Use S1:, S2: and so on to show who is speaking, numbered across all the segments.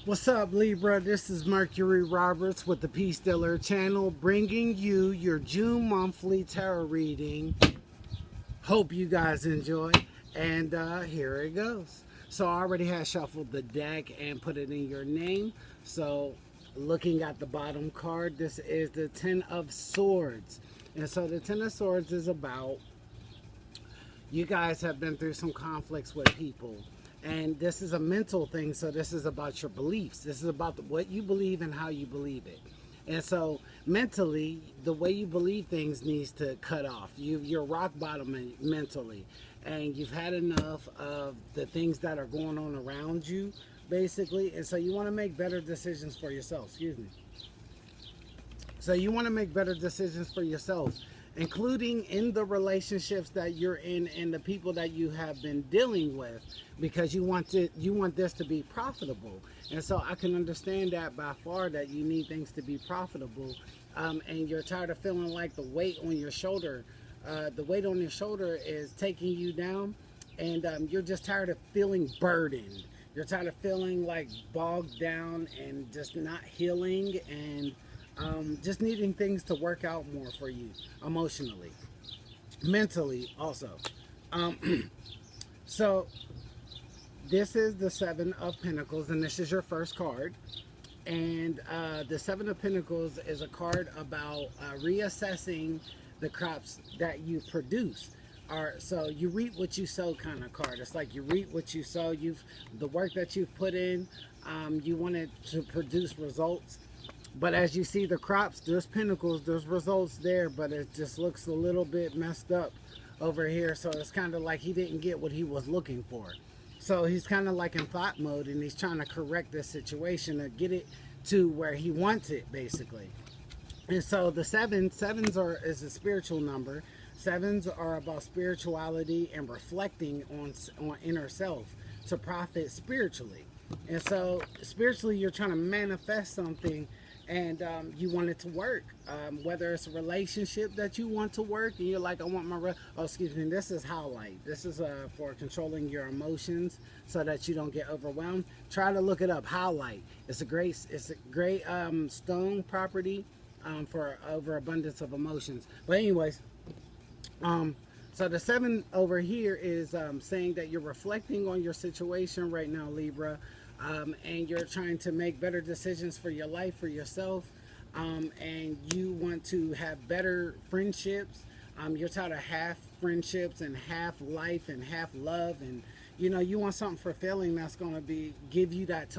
S1: What's up, Libra? This is Mercury Roberts with the Peace Dealer channel, bringing you your June monthly tarot reading. Hope you guys enjoy, and here it goes. So I already had shuffled the deck and put it in your name. So looking at the bottom card, this is the Ten of Swords. And so the Ten of Swords is about, you guys have been through some conflicts with people. And this is a mental thing, so this is about your beliefs. This is about what you believe and how you believe it. And so mentally, the way you believe things needs to cut off. You're rock bottom mentally, and you've had enough of the things that are going on around you, basically. And so you want to make better decisions for yourself. Excuse me. So you want to make better decisions for yourself, including in the relationships that you're in and the people that you have been dealing with, because you want this to be profitable. And so I can understand that by far, that you need things to be profitable, and you're tired of feeling like the weight on your shoulder is taking you down, and you're just tired of feeling burdened. You're tired of feeling like bogged down and just not healing, and just needing things to work out more for you emotionally, mentally also. So this is the Seven of Pentacles, and this is your first card. And the Seven of Pentacles is a card about reassessing the crops that you produce. So you reap what you sow kind of card. It's like you reap what you sow. The work that you've put in, you want it to produce results. But as you see the crops, there's pentacles, there's results there, but it just looks a little bit messed up over here. So it's kind of like he didn't get what he was looking for. So he's kind of like in thought mode, and he's trying to correct this situation or get it to where he wants it, basically. And so the sevens is a spiritual number. Sevens are about spirituality and reflecting on inner self to profit spiritually. And so spiritually, you're trying to manifest something, and you want it to work, whether it's a relationship that you want to work, and you're like, I want my this is highlight. This is for controlling your emotions so that you don't get overwhelmed. Try to look it up. Highlight. It's a great stone property for overabundance of emotions. But anyways, so the seven over here is saying that you're reflecting on your situation right now, Libra. And you're trying to make better decisions for your life, for yourself, and you want to have better friendships. You're tired of half friendships and half life and half love, and you want something fulfilling that's going to give you that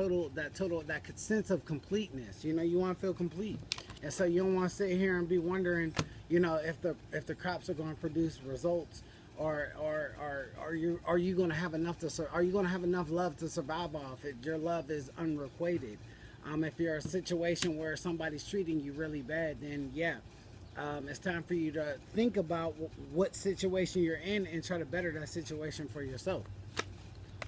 S1: sense of completeness. You want to feel complete, and so you don't want to sit here and be wondering, if the crops are going to produce results. Or are you going to have enough love to survive off it? Your love is unrequited. If you're in a situation where somebody's treating you really bad, then yeah, it's time for you to think about what situation you're in and try to better that situation for yourself.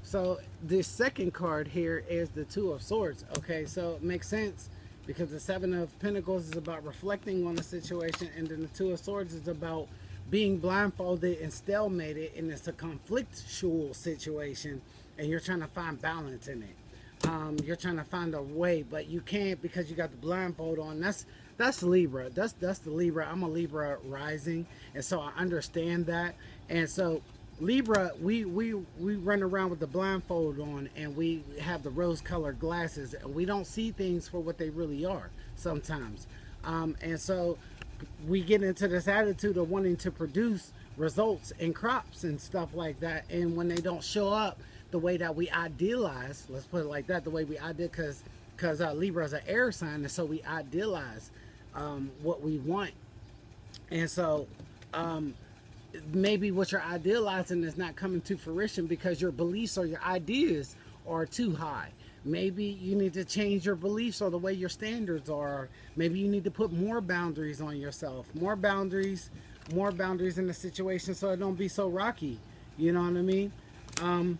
S1: So this second card here is the Two of Swords. Okay, so it makes sense, because the Seven of Pentacles is about reflecting on the situation, and then the Two of Swords is about being blindfolded and stalemated, and it's a conflictual situation, and you're trying to find balance in it. You're trying to find a way, but you can't because you got the blindfold on. That's Libra. That's the Libra. I'm a Libra rising, and so I understand that. And so Libra, we run around with the blindfold on, and we have the rose-colored glasses, and we don't see things for what they really are sometimes. And so we get into this attitude of wanting to produce results and crops and stuff like that, and when they don't show up the way that we idealize, let's put it like that, the way we idealize, because Libra is an air sign, and so we idealize what we want. And so maybe what you're idealizing is not coming to fruition because your beliefs or your ideas are too high. Maybe you need to change your beliefs or the way your standards are. Maybe you need to put more boundaries on yourself. More boundaries in the situation so it don't be so rocky. You know what I mean?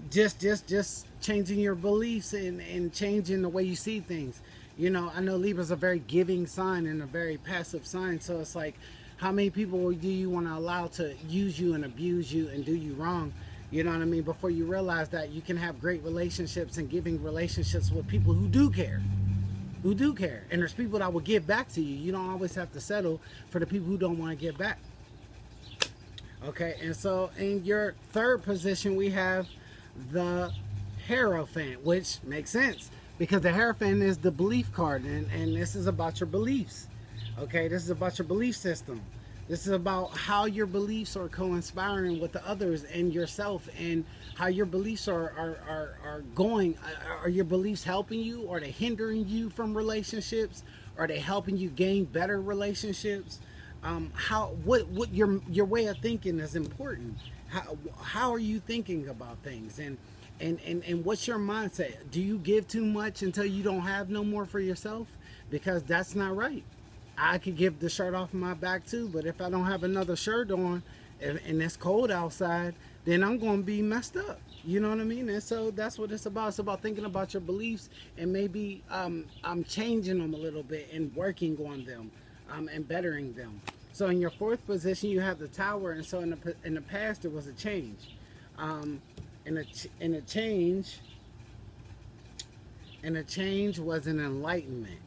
S1: Just changing your beliefs and changing the way you see things. I know Libra's a very giving sign and a very passive sign. So it's like, how many people do you want to allow to use you and abuse you and do you wrong? You know what I mean? Before you realize that you can have great relationships and giving relationships with people who do care. Who do care. And there's people that will give back to you. You don't always have to settle for the people who don't want to give back. Okay, and so in your third position, we have the Hierophant, which makes sense because the Hierophant is the belief card, and this is about your beliefs. Okay, this is about your belief system. This is about how your beliefs are co-inspiring with the others and yourself, and how your beliefs are going. Are your beliefs helping you? Or are they hindering you from relationships? Are they helping you gain better relationships? What your way of thinking is important. How are you thinking about things? And what's your mindset? Do you give too much until you don't have no more for yourself? Because that's not right. I could give the shirt off my back too, but if I don't have another shirt on and it's cold outside, then I'm going to be messed up. You know what I mean? And so that's what it's about. It's about thinking about your beliefs and maybe I'm changing them a little bit and working on them and bettering them. So in your fourth position, you have the Tower, and so in the past there was a change, and a change was an enlightenment.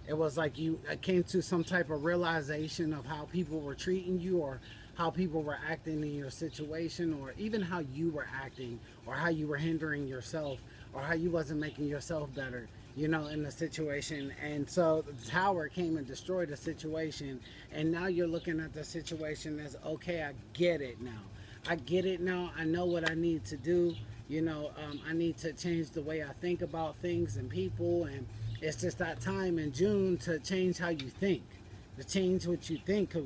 S1: It was like you came to some type of realization of how people were treating you, or how people were acting in your situation, or even how you were acting, or how you were hindering yourself, or how you wasn't making yourself better, you know, in the situation. And so the Tower came and destroyed the situation, and now you're looking at the situation as, okay, I get it now. I get it now. I know what I need to do. You know, I need to change the way I think about things and people, and it's just that time in June to change how you think, to change what you think. Cause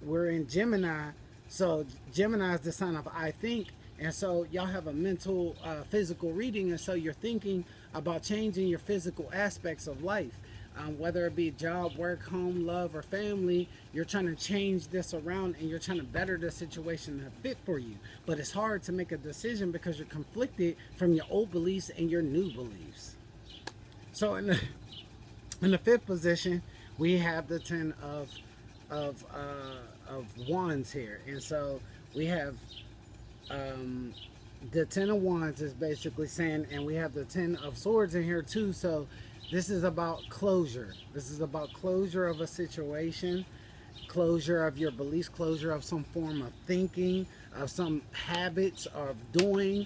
S1: we're in Gemini, so Gemini is the sign of I think, and so y'all have a mental, physical reading, and so you're thinking about changing your physical aspects of life, whether it be job, work, home, love, or family. You're trying to change this around, and you're trying to better the situation to fit for you. But it's hard to make a decision because you're conflicted from your old beliefs and your new beliefs. So in the fifth position, we have the Ten of Wands here, and so we have the Ten of Wands is basically saying, and we have the Ten of Swords in here too. So this is about closure. This is about closure of a situation, closure of your beliefs, closure of some form of thinking, of some habits of doing.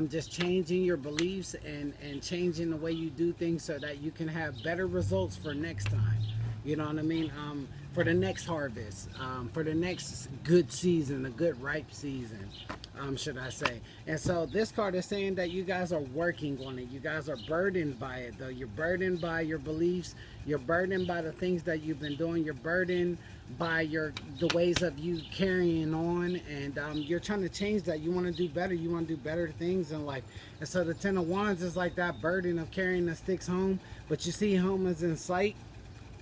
S1: Just changing your beliefs and changing the way you do things so that you can have better results for next time. You know what I mean? For the next harvest, for the next good season, a good ripe season, should I say. And so this card is saying that you guys are working on it. You guys are burdened by it, though. You're burdened by your beliefs. You're burdened by the things that you've been doing. You're burdened by the ways of you carrying on, and you're trying to change that. You want to do better. You want to do better things in life. And so the Ten of Wands is like that burden of carrying the sticks home, but you see home is in sight.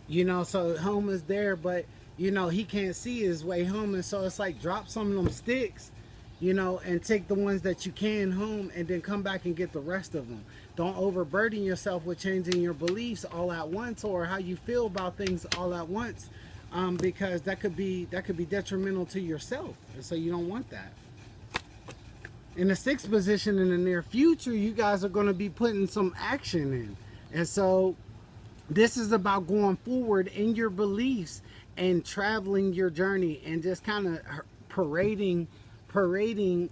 S1: You know, so home is there, but you know he can't see his way home, and so it's like drop some of them sticks, you know, and take the ones that you can home, and then come back and get the rest of them. Don't overburden yourself with changing your beliefs all at once, or how you feel about things all at once, because that could be detrimental to yourself, and so you don't want that. In the sixth position, in the near future, you guys are going to be putting some action in, and so this is about going forward in your beliefs and traveling your journey and just kind of parading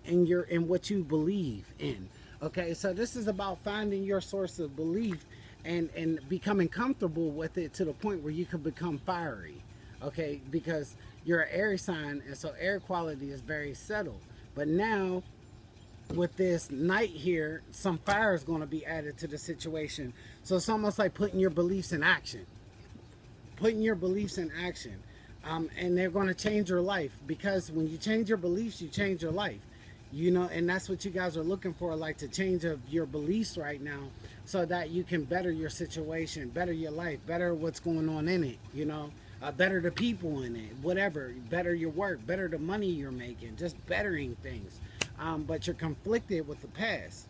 S1: in what you believe in. Okay, so this is about finding your source of belief and becoming comfortable with it to the point where you can become fiery. Okay, because you're an air sign, and so air quality is very settled. But now with this Knight here, some fire is going to be added to the situation. So it's almost like putting your beliefs in action. Putting your beliefs in action. And they're going to change your life, because when you change your beliefs, you change your life. You know, and that's what you guys are looking for, like to change of your beliefs right now, so that you can better your situation, better your life, better what's going on in it, you know, better the people in it, whatever, better your work, better the money you're making, just bettering things. But you're conflicted with the past.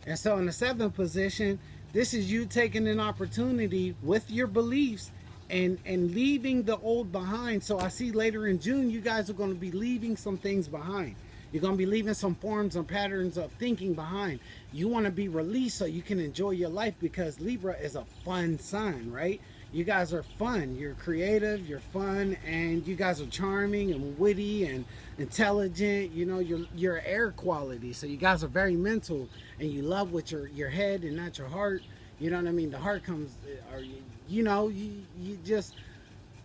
S1: And so in the seventh position, this is you taking an opportunity with your beliefs and leaving the old behind. So I see later in June, you guys are going to be leaving some things behind. You're going to be leaving some forms and patterns of thinking behind. You want to be released so you can enjoy your life, because Libra is a fun sign, right? You guys are fun. You're creative, you're fun, and you guys are charming and witty and intelligent. You know, you're air quality. So you guys are very mental, and you love with your head and not your heart. You know what I mean? The heart comes, or you just,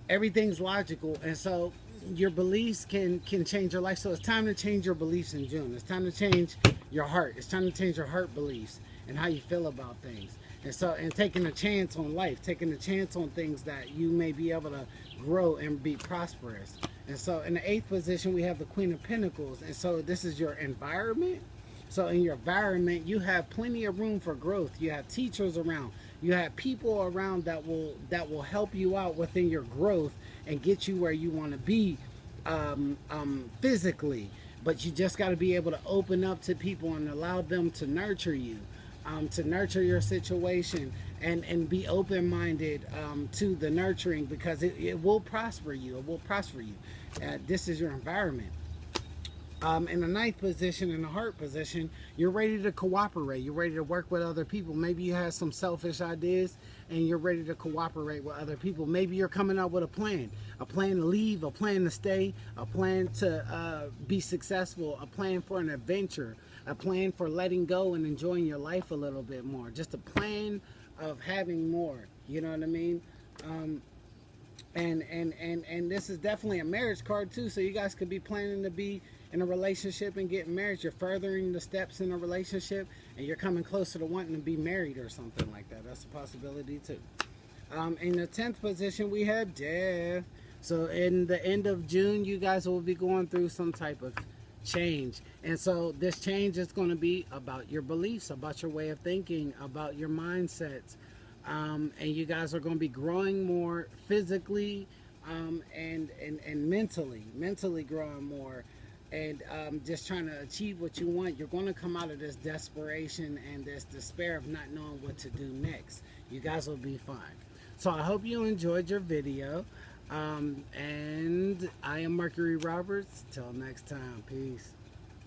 S1: everything's logical, and so your beliefs can change your life. So it's time to change your beliefs in June. It's time to change your heart. It's time to change your heart beliefs and how you feel about things. And so, and taking a chance on life, taking a chance on things that you may be able to grow and be prosperous. And so in the 8th position, we have the Queen of Pentacles. And so this is your environment. So in your environment, you have plenty of room for growth. You have teachers around. You have people around that will help you out within your growth and get you where you want to be physically. But you just got to be able to open up to people and allow them to nurture you, to nurture your situation, and be open-minded to the nurturing, because it will prosper you. It will prosper you. This is your environment. In the 9th position, in the heart position, you're ready to cooperate. You're ready to work with other people. Maybe you have some selfish ideas and you're ready to cooperate with other people. Maybe you're coming up with a plan to leave, a plan to stay, a plan to be successful, a plan for an adventure, a plan for letting go and enjoying your life a little bit more. Just a plan of having more. You know what I mean? And this is definitely a marriage card too. So you guys could be planning to be in a relationship and get married. You're furthering the steps in a relationship, and you're coming closer to wanting to be married or something like that. That's a possibility too. In the 10th position, we have death. So in the end of June, you guys will be going through some type of change. And so this change is going to be about your beliefs, about your way of thinking, about your mindsets. And you guys are going to be growing more physically and mentally growing more, and just trying to achieve what you want. You're going to come out of this desperation and this despair of not knowing what to do next. You guys will be fine. So I hope you enjoyed your video, and I am Mercury Roberts. Till next time, peace.